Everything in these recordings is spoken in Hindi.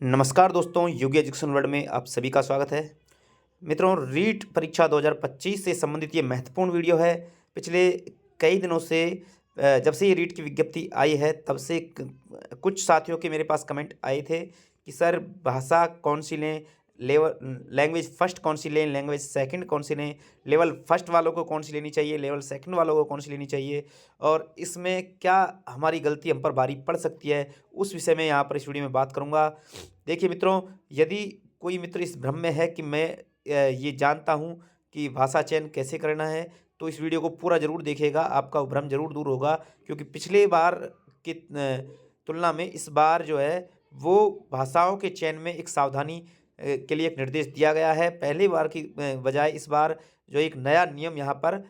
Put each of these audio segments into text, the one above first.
नमस्कार दोस्तों, योगी एजुकेशन वर्ल्ड में आप सभी का स्वागत है। मित्रों, रीट परीक्षा 2025 से संबंधित ये महत्वपूर्ण वीडियो है। पिछले कई दिनों से जब से ये रीट की विज्ञप्ति आई है तब से कुछ साथियों के मेरे पास कमेंट आए थे कि सर भाषा कौन सी लें, लेवल लैंग्वेज फर्स्ट कौन सी लें, लैंग्वेज सेकंड कौन सी लें, लेवल फर्स्ट वालों को कौन सी लेनी चाहिए, लेवल सेकंड वालों को कौन सी लेनी चाहिए और इसमें क्या हमारी गलती हम पर भारी पड़ सकती है, उस विषय में यहाँ पर इस वीडियो में बात करूँगा। देखिए मित्रों, यदि कोई मित्र इस भ्रम में है कि मैं ये जानता हूँ कि भाषा चयन कैसे करना है, तो इस वीडियो को पूरा ज़रूर देखिएगा, आपका वो भ्रम ज़रूर दूर होगा। क्योंकि पिछले बार की तुलना में इस बार जो है वो भाषाओं के चयन में एक सावधानी के लिए एक निर्देश दिया गया है। पहली बार की बजाय इस बार जो एक नया नियम यहाँ पर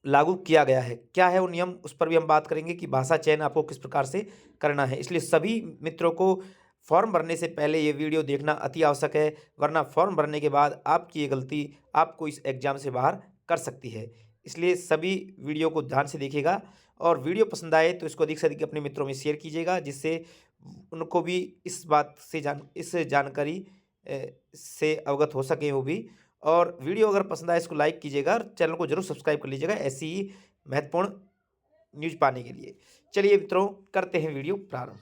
लागू किया गया है। क्या है वो नियम, उस पर भी हम बात करेंगे कि भाषा चयन आपको किस प्रकार से करना है। इसलिए सभी मित्रों को फॉर्म भरने से पहले ये वीडियो देखना अति आवश्यक है, वरना फॉर्म भरने के बाद आपकी ये गलती आपको इस एग्ज़ाम से बाहर कर सकती है। इसलिए सभी वीडियो को ध्यान से देखिएगा और वीडियो पसंद आए तो इसको अधिक से अधिक अपने मित्रों में शेयर कीजिएगा, जिससे उनको भी इस बात से इस जानकारी से अवगत हो सकें वो भी। और वीडियो अगर पसंद आए इसको लाइक कीजिएगा और चैनल को जरूर सब्सक्राइब कर लीजिएगा ऐसी ही महत्वपूर्ण न्यूज़ पाने के लिए। चलिए मित्रों, करते हैं वीडियो प्रारंभ।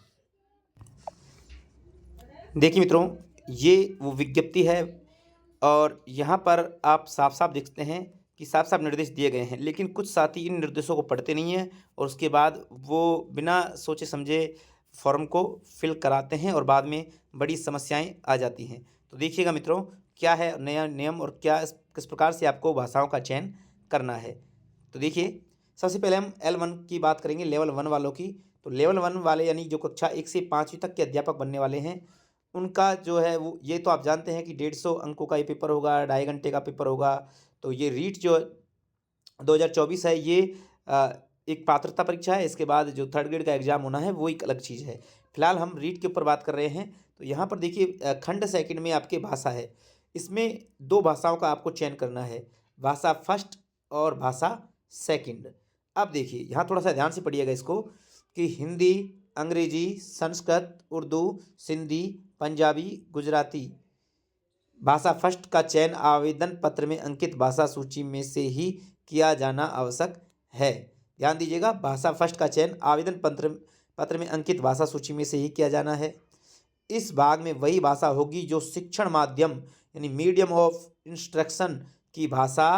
देखिए मित्रों, ये वो विज्ञप्ति है और यहाँ पर आप साफ साफ देखते हैं कि साफ साफ निर्देश दिए गए हैं, लेकिन कुछ साथी इन निर्देशों को पढ़ते नहीं हैं और उसके बाद वो बिना सोचे समझे फॉर्म को फिल कराते हैं और बाद में बड़ी समस्याएं आ जाती हैं। तो देखिएगा मित्रों, क्या है नया नियम और किस प्रकार से आपको भाषाओं का चयन करना है। तो देखिए, सबसे पहले हम L1 की बात करेंगे, लेवल 1 वालों की। तो लेवल 1 वाले यानी जो कक्षा 1 से 5वीं तक के अध्यापक बनने वाले हैं, उनका जो है वो ये तो आप जानते हैं कि 150 अंकों का ये पेपर होगा, 2.5 घंटे का पेपर होगा। तो ये रीट जो 2024 है ये एक पात्रता परीक्षा है। इसके बाद जो थर्ड ग्रेड का एग्ज़ाम होना है वो एक अलग चीज़ है। फिलहाल हम रीट के ऊपर बात कर रहे हैं। तो यहाँ पर देखिए, खंड सेकंड में आपके भाषा है। इसमें 2 भाषाओं का आपको चयन करना है, भाषा फर्स्ट और भाषा सेकंड। अब देखिए, यहाँ थोड़ा-सा ध्यान से पढ़िएगा इसको कि हिंदी, अंग्रेजी, संस्कृत, उर्दू, सिंधी, पंजाबी, गुजराती। भाषा फर्स्ट का चयन आवेदन पत्र में अंकित भाषा सूची में से ही किया जाना आवश्यक है। ध्यान दीजिएगा, भाषा फर्स्ट का चयन आवेदन पत्र में अंकित भाषा सूची में से ही किया जाना है। इस भाग में वही भाषा होगी जो शिक्षण माध्यम यानी मीडियम ऑफ इंस्ट्रक्शन की भाषा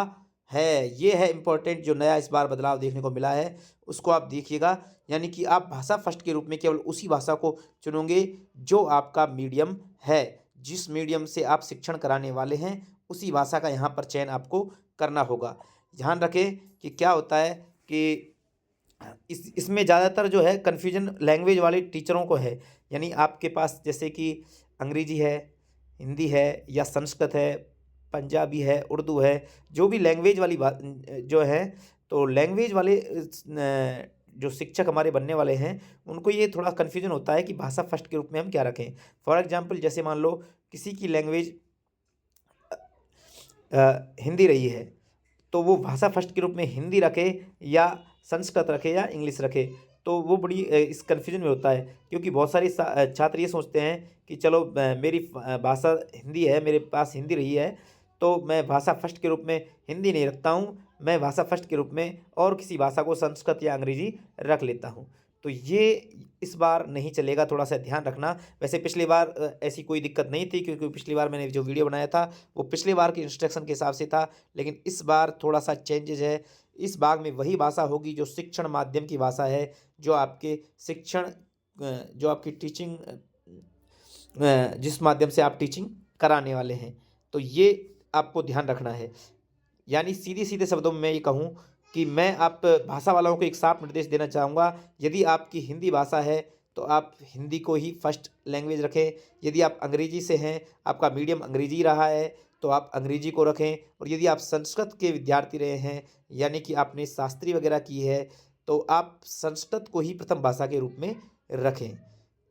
है। ये है इम्पोर्टेंट, जो नया इस बार बदलाव देखने को मिला है उसको आप देखिएगा। यानी कि आप भाषा फर्स्ट के रूप में केवल उसी भाषा को चुनोगे जो आपका मीडियम है, जिस मीडियम से आप शिक्षण कराने वाले हैं उसी भाषा का यहाँ पर चयन आपको करना होगा। ध्यान रखें कि क्या होता है कि इसमें ज़्यादातर जो है कन्फ्यूजन लैंग्वेज वाले टीचरों को है। यानी आपके पास जैसे कि अंग्रेजी है, हिंदी है या संस्कृत है, पंजाबी है, उर्दू है, जो भी लैंग्वेज वाली बात जो है, तो लैंग्वेज वाले जो शिक्षक हमारे बनने वाले हैं उनको ये थोड़ा कन्फ्यूजन होता है कि भाषा फर्स्ट के रूप में हम क्या रखें। फॉर एग्जांपल, जैसे मान लो किसी की लैंग्वेज हिंदी रही है, तो वो भाषा फर्स्ट के रूप में हिंदी रखे या संस्कृत रखे या इंग्लिश रखे, तो वो बड़ी इस कन्फ्यूजन में होता है। क्योंकि बहुत सारे छात्र ये सोचते हैं कि चलो मेरी भाषा हिंदी है, मेरे पास हिंदी रही है, तो मैं भाषा फर्स्ट के रूप में हिंदी नहीं रखता हूँ, मैं भाषा फर्स्ट के रूप में और किसी भाषा को संस्कृत या अंग्रेजी रख लेता हूँ। तो ये इस बार नहीं चलेगा, थोड़ा सा ध्यान रखना। वैसे पिछली बार ऐसी कोई दिक्कत नहीं थी, क्योंकि पिछली बार मैंने जो वीडियो बनाया था वो पिछली बार के इंस्ट्रक्शन के हिसाब से था, लेकिन इस बार थोड़ा सा चेंजेज है। इस भाग में वही भाषा होगी जो शिक्षण माध्यम की भाषा है, जो आपके शिक्षण जो आपकी टीचिंग जिस माध्यम से आप टीचिंग कराने वाले हैं, तो ये आपको ध्यान रखना है। यानी सीधे सीधे शब्दों में मैं ये कहूँ कि मैं आप भाषा वालों को एक साफ निर्देश देना चाहूँगा, यदि आपकी हिंदी भाषा है तो आप हिंदी को ही फर्स्ट लैंग्वेज रखें। यदि आप अंग्रेजी से हैं, आपका मीडियम अंग्रेजी रहा है, तो आप अंग्रेजी को रखें। और यदि आप संस्कृत के विद्यार्थी रहे हैं, यानी कि आपने शास्त्री वगैरह की है, तो आप संस्कृत को ही प्रथम भाषा के रूप में रखें।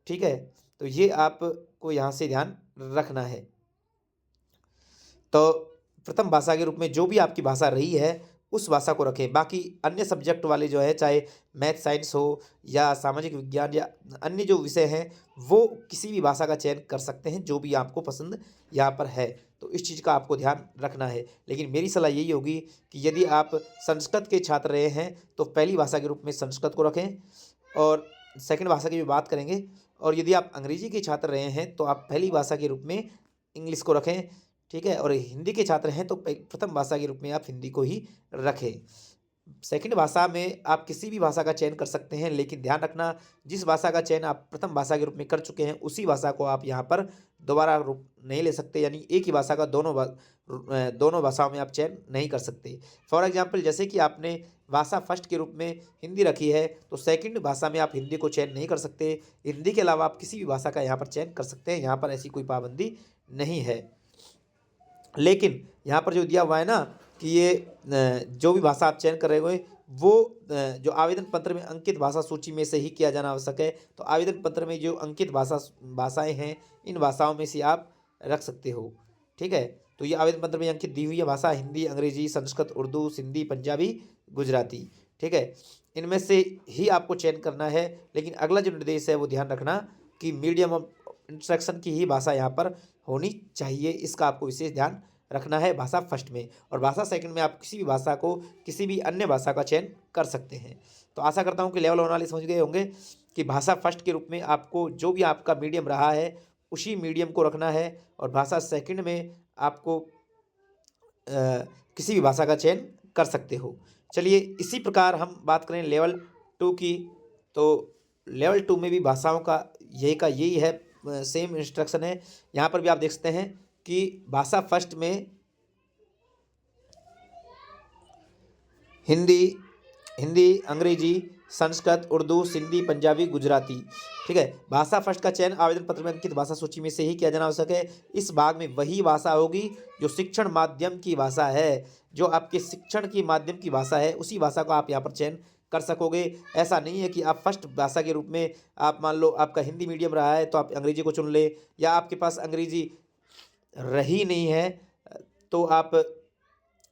ठीक है, तो ये आपको यहाँ से ध्यान रखना है। तो प्रथम भाषा के रूप में जो भी आपकी भाषा रही है उस भाषा को रखें। बाकी अन्य सब्जेक्ट वाले जो है, चाहे मैथ साइंस हो या सामाजिक विज्ञान या अन्य जो विषय हैं, वो किसी भी भाषा का चयन कर सकते हैं जो भी आपको पसंद यहाँ पर है। तो इस चीज़ का आपको ध्यान रखना है। लेकिन मेरी सलाह यही होगी कि यदि आप संस्कृत के छात्र रहे हैं तो पहली भाषा के रूप में संस्कृत को रखें, और सेकंड भाषा की भी बात करेंगे। और यदि आप अंग्रेजी के छात्र रहे हैं तो आप पहली भाषा के रूप में इंग्लिश को रखें, ठीक है। और हिंदी के छात्र हैं तो प्रथम भाषा के रूप में आप हिंदी को ही रखें। सेकंड भाषा में आप किसी भी भाषा का चयन कर सकते हैं, लेकिन ध्यान रखना, जिस भाषा का चयन आप प्रथम भाषा के रूप में कर चुके हैं उसी भाषा को आप यहाँ पर दोबारा रूप नहीं ले सकते। यानी एक ही भाषा का दोनों भाषाओं में आप चयन नहीं कर सकते। फॉर एग्जाम्पल, जैसे कि आपने भाषा फर्स्ट के रूप में हिंदी रखी है तो सेकंड भाषा में आप हिंदी को चयन नहीं कर सकते। हिंदी के अलावा आप किसी भी भाषा का यहाँ पर चयन कर सकते हैं, यहाँ पर ऐसी कोई पाबंदी नहीं है। लेकिन यहाँ पर जो दिया हुआ है ना कि ये जो भी भाषा आप चयन कर रहे हुए वो जो आवेदन पत्र में अंकित भाषा सूची में से ही किया जाना आवश्यक है। तो आवेदन पत्र में जो अंकित भाषाएं हैं, इन भाषाओं में से आप रख सकते हो, ठीक है। तो ये आवेदन पत्र में अंकित दी हुई है भाषा हिंदी, अंग्रेजी, संस्कृत, उर्दू, सिंधी, पंजाबी, गुजराती, ठीक है। इनमें से ही आपको चयन करना है। लेकिन अगला जो निर्देश है वो ध्यान रखना कि मीडियम ऑफ इंस्ट्रक्शन की ही भाषा यहाँ पर होनी चाहिए, इसका आपको विशेष ध्यान रखना है भाषा फर्स्ट में। और भाषा सेकंड में आप किसी भी भाषा को किसी भी अन्य भाषा का चयन कर सकते हैं। तो आशा करता हूँ कि लेवल वन वाले समझ गए होंगे कि भाषा फर्स्ट के रूप में आपको जो भी आपका मीडियम रहा है उसी मीडियम को रखना है, और भाषा सेकंड में आपको किसी भी भाषा का चयन कर सकते हो। चलिए, इसी प्रकार हम बात करें लेवल टू की। तो लेवल टू में भी भाषाओं का यही है, सेम इंस्ट्रक्शन है। यहाँ पर भी आप देख सकते हैं कि भाषा फर्स्ट में हिंदी, अंग्रेजी, संस्कृत, उर्दू, सिंधी, पंजाबी, गुजराती, ठीक है। भाषा फर्स्ट का चयन आवेदन पत्र में अंकित भाषा सूची में से ही किया जाना आवश्यक है। इस भाग में वही भाषा होगी जो शिक्षण माध्यम की भाषा है, जो आपके शिक्षण की माध्यम की भाषा है उसी भाषा को आप यहाँ पर चयन कर सकोगे। ऐसा नहीं है कि आप फर्स्ट भाषा के रूप में, आप मान लो आपका हिंदी मीडियम रहा है तो आप अंग्रेजी को चुन ले, या आपके पास अंग्रेजी रही नहीं है तो आप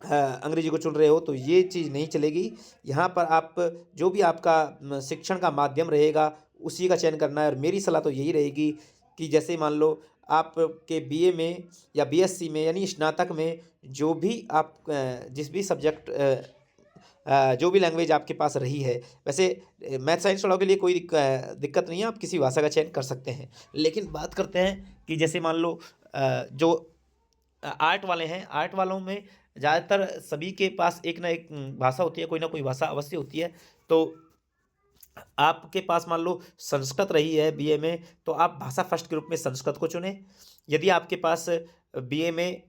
अंग्रेजी को चुन रहे हो, तो ये चीज़ नहीं चलेगी। यहाँ पर आप जो भी आपका शिक्षण का माध्यम रहेगा उसी का चयन करना है। और मेरी सलाह तो यही रहेगी कि जैसे मान लो आपके बीए में या बीएससी में यानी स्नातक में जो भी आप जिस भी सब्जेक्ट जो भी लैंग्वेज आपके पास रही है, वैसे मैथ साइंस वालों के लिए कोई दिक्कत नहीं है, आप किसी भाषा का चयन कर सकते हैं। लेकिन बात करते हैं कि जैसे मान लो जो आर्ट वाले हैं, आर्ट वालों में ज़्यादातर सभी के पास एक ना एक भाषा होती है, कोई ना कोई भाषा अवश्य होती है। तो आपके पास मान लो संस्कृत रही है बीए में तो आप भाषा फर्स्ट के रूप में संस्कृत को चुनें। यदि आपके पास बीए में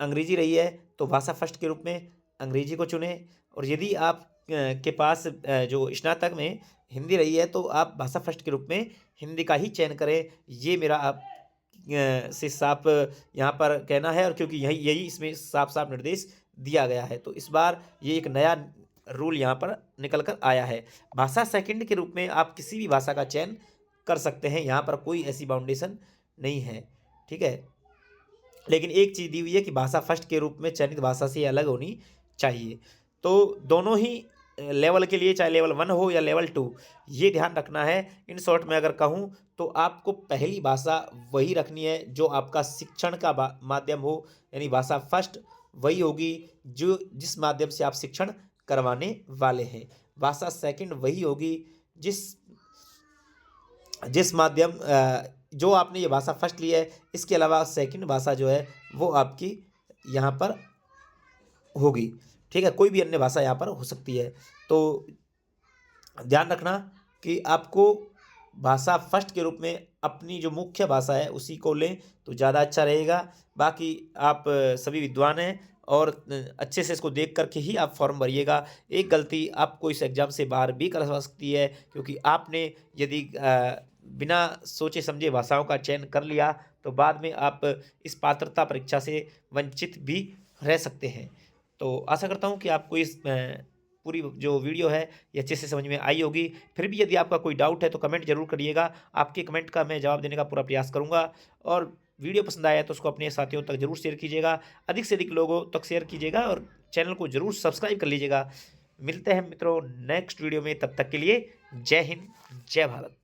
अंग्रेजी रही है तो भाषा फर्स्ट के रूप में अंग्रेजी को चुनें। और यदि आप के पास जो स्नातक में हिंदी रही है तो आप भाषा फर्स्ट के रूप में हिंदी का ही चयन करें। ये मेरा आप से साफ यहाँ पर कहना है, और क्योंकि यही इसमें साफ साफ निर्देश दिया गया है। तो इस बार ये एक नया रूल यहाँ पर निकल कर आया है। भाषा सेकंड के रूप में आप किसी भी भाषा का चयन कर सकते हैं, यहाँ पर कोई ऐसी बाउंडेशन नहीं है, ठीक है। लेकिन एक चीज़ दी हुई है कि भाषा फर्स्ट के रूप में चयनित भाषा से अलग होनी चाहिए। तो दोनों ही लेवल के लिए, चाहे लेवल 1 हो या लेवल 2, ये ध्यान रखना है। इन शॉर्ट में अगर कहूँ तो आपको पहली भाषा वही रखनी है जो आपका शिक्षण का माध्यम हो, यानी भाषा फर्स्ट वही होगी जो जिस माध्यम से आप शिक्षण करवाने वाले हैं। भाषा सेकंड वही होगी जिस माध्यम जो आपने ये भाषा फर्स्ट ली है, इसके अलावा सेकंड भाषा जो है वो आपकी यहाँ पर होगी, ठीक है। कोई भी अन्य भाषा यहाँ पर हो सकती है। तो ध्यान रखना कि आपको भाषा फर्स्ट के रूप में अपनी जो मुख्य भाषा है उसी को लें तो ज़्यादा अच्छा रहेगा। बाकी आप सभी विद्वान हैं और अच्छे से इसको देख करके ही आप फॉर्म भरिएगा। एक गलती आपको इस एग्ज़ाम से बाहर भी कर सकती है, क्योंकि आपने यदि बिना सोचे समझे भाषाओं का चयन कर लिया तो बाद में आप इस पात्रता परीक्षा से वंचित भी रह सकते हैं। तो आशा करता हूँ कि आपको इस पूरी जो वीडियो है ये अच्छे से समझ में आई होगी। फिर भी यदि आपका कोई डाउट है तो कमेंट जरूर करिएगा, आपके कमेंट का मैं जवाब देने का पूरा प्रयास करूँगा। और वीडियो पसंद आया तो उसको अपने साथियों तक जरूर शेयर कीजिएगा, अधिक से अधिक लोगों तक शेयर कीजिएगा और चैनल को जरूर सब्सक्राइब कर लीजिएगा। मिलते हैं मित्रों नेक्स्ट वीडियो में, तब तक के लिए जय हिंद, जय भारत।